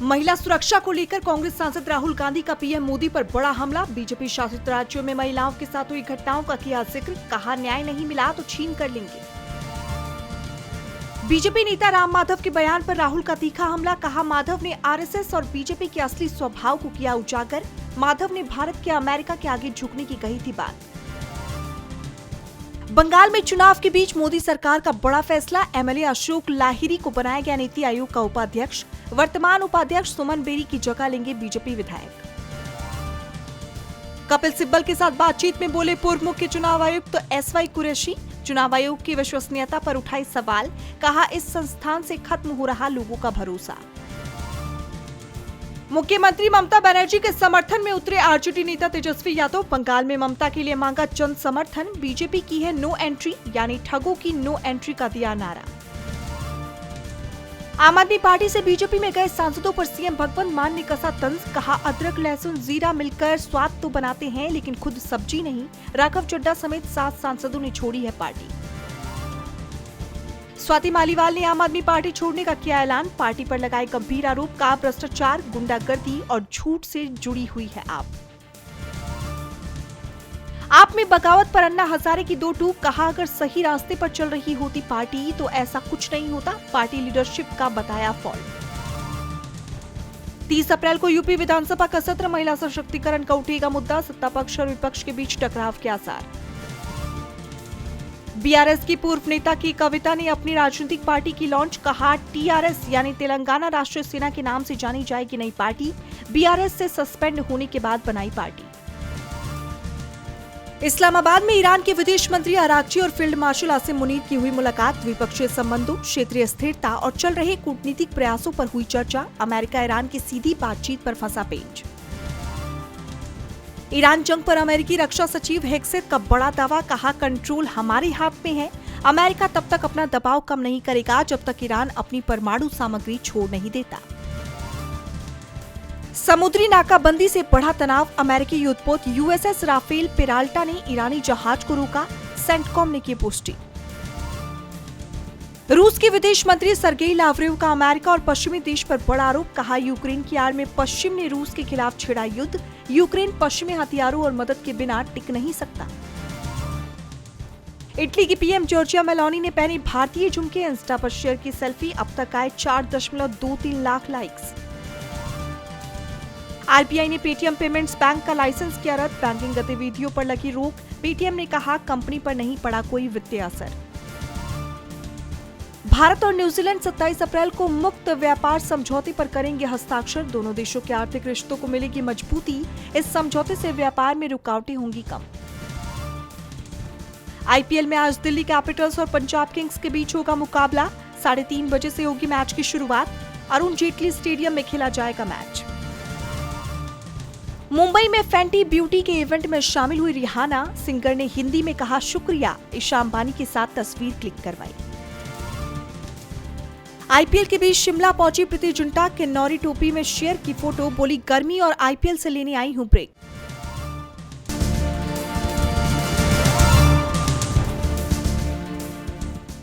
महिला सुरक्षा को लेकर कांग्रेस सांसद राहुल गांधी का पीएम मोदी पर बड़ा हमला। बीजेपी शासित राज्यों में महिलाओं के साथ हुई घटनाओं का किया जिक्र, कहा न्याय नहीं मिला तो छीन कर लेंगे। बीजेपी नेता राम माधव के बयान पर राहुल का तीखा हमला, कहा माधव ने आरएसएस और बीजेपी के असली स्वभाव को किया उजागर। माधव ने भारत के अमेरिका के आगे झुकने की कही थी बात। बंगाल में चुनाव के बीच मोदी सरकार का बड़ा फैसला, एमएलए अशोक लाहिरी को बनाया गया नीति आयोग का उपाध्यक्ष। वर्तमान उपाध्यक्ष सुमन बेरी की जगह लेंगे बीजेपी विधायक। कपिल सिब्बल के साथ बातचीत में बोले पूर्व मुख्य चुनाव आयुक्त एसवाई कुरैशी। चुनाव आयोग की विश्वसनीयता पर उठाई सवाल, कहा इस संस्थान से खत्म हो रहा लोगों का भरोसा। मुख्यमंत्री ममता बनर्जी के समर्थन में उतरे आरजेडी नेता तेजस्वी यादव। बंगाल में ममता के लिए मांगा जन समर्थन। बीजेपी की है नो एंट्री, यानी ठगों की नो एंट्री का दिया नारा। आम आदमी पार्टी से बीजेपी में गए सांसदों पर सीएम भगवंत मान ने कसा तंज, कहा अदरक लहसुन जीरा मिलकर स्वाद तो बनाते हैं लेकिन खुद सब्जी नहीं। राघव चड्ढा समेत 7 सांसदों ने छोड़ी है पार्टी। स्वाति मालीवाल ने आम आदमी पार्टी छोड़ने का किया ऐलान। पार्टी पर लगाए गंभीर आरोप, कहा भ्रष्टाचार, गुंडागर्दी और झूठ से जुड़ी हुई है आप में बगावत पर अन्ना हजारे की 2 टूक, कहा अगर सही रास्ते पर चल रही होती पार्टी तो ऐसा कुछ नहीं होता। पार्टी लीडरशिप का बताया फॉल्ट। 30 अप्रैल को यूपी विधानसभा का सत्र, महिला सशक्तिकरण का उठेगा मुद्दा। सत्ता पक्ष और विपक्ष के बीच टकराव के आसार। बीआरएस की पूर्व नेता की कविता ने अपनी राजनीतिक पार्टी की लॉन्च, कहा टीआरएस यानी तेलंगाना राष्ट्रीय सेना के नाम से जानी जाएगी नई पार्टी। बीआरएस से सस्पेंड होने के बाद बनाई पार्टी। इस्लामाबाद में ईरान के विदेश मंत्री अरागची और फील्ड मार्शल आसिम मुनीर की हुई मुलाकात। द्विपक्षीय संबंधों, क्षेत्रीय स्थिरता और चल रहे कूटनीतिक प्रयासों पर हुई चर्चा। अमेरिका ईरान की सीधी बातचीत पर फंसा पेंच। ईरान जंग पर अमेरिकी रक्षा सचिव हेक्सेथ का बड़ा दावा, कहा कंट्रोल हमारे हाथ में है। अमेरिका तब तक अपना दबाव कम नहीं करेगा जब तक ईरान अपनी परमाणु सामग्री छोड़ नहीं देता। समुद्री नाकाबंदी से बढ़ा तनाव, अमेरिकी युद्धपोत यूएसएस राफेल पेराल्टा ने ईरानी जहाज को रोका। सेंटकॉम ने की पुष्टि। रूस के विदेश मंत्री सरगेई लावरेव का अमेरिका और पश्चिमी देश पर बड़ा आरोप, कहा यूक्रेन की आड़ में पश्चिम ने रूस के खिलाफ छिड़ा युद्ध। यूक्रेन पश्चिमी हथियारों और मदद के बिना टिक नहीं सकता। इटली की पीएम जॉर्जिया मेलोनी ने पहनी भारतीय झुमके, इंस्टा पर शेयर की सेल्फी। अब तक आए 4.23 लाख लाइक्स। आरबीआई ने पेटीएम पेमेंट्स बैंक का लाइसेंस किया रद्द। बैंकिंग गतिविधियों पर लगी रोक। पेटीएम ने कहा कंपनी पर नहीं पड़ा कोई वित्तीय असर। भारत और न्यूजीलैंड 27 अप्रैल को मुक्त व्यापार समझौते पर करेंगे हस्ताक्षर। दोनों देशों के आर्थिक रिश्तों को मिलेगी मजबूती। इस समझौते से व्यापार में रुकावटें होंगी कम। आईपीएल में आज दिल्ली कैपिटल्स और पंजाब किंग्स के बीच होगा मुकाबला। 3:30 बजे से होगी मैच की शुरुआत। अरुण जेटली स्टेडियम में खेला जाएगा मैच। मुंबई में फैंटी ब्यूटी के इवेंट में शामिल हुई रिहाना। सिंगर ने हिंदी में कहा शुक्रिया, ईशा अंबानी के साथ तस्वीर क्लिक करवाई। आईपीएल के बीच शिमला पहुंची प्रीति जिंटा। किन्नौरी टोपी में शेयर की फोटो, बोली गर्मी और आईपीएल से लेने आई हूं ब्रेक।